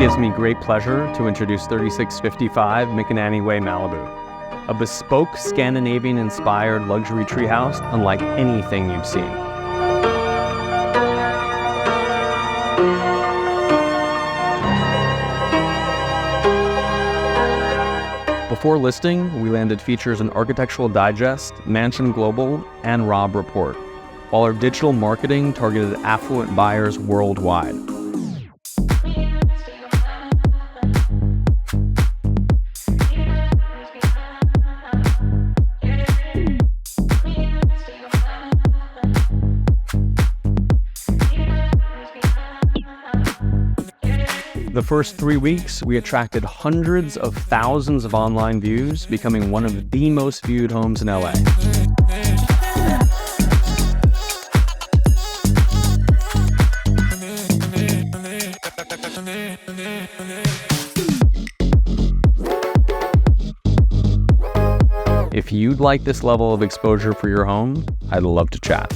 gives me great pleasure to introduce 3655 MCanany Way, Malibu, a bespoke Scandinavian-inspired luxury treehouse unlike anything you've seen. Before listing, we landed features in Architectural Digest, Mansion Global, and Robb Report, while our digital marketing targeted affluent buyers worldwide. The first 3 weeks, we attracted hundreds of thousands of online views, becoming one of the most viewed homes in LA. If you'd like this level of exposure for your home, I'd love to chat.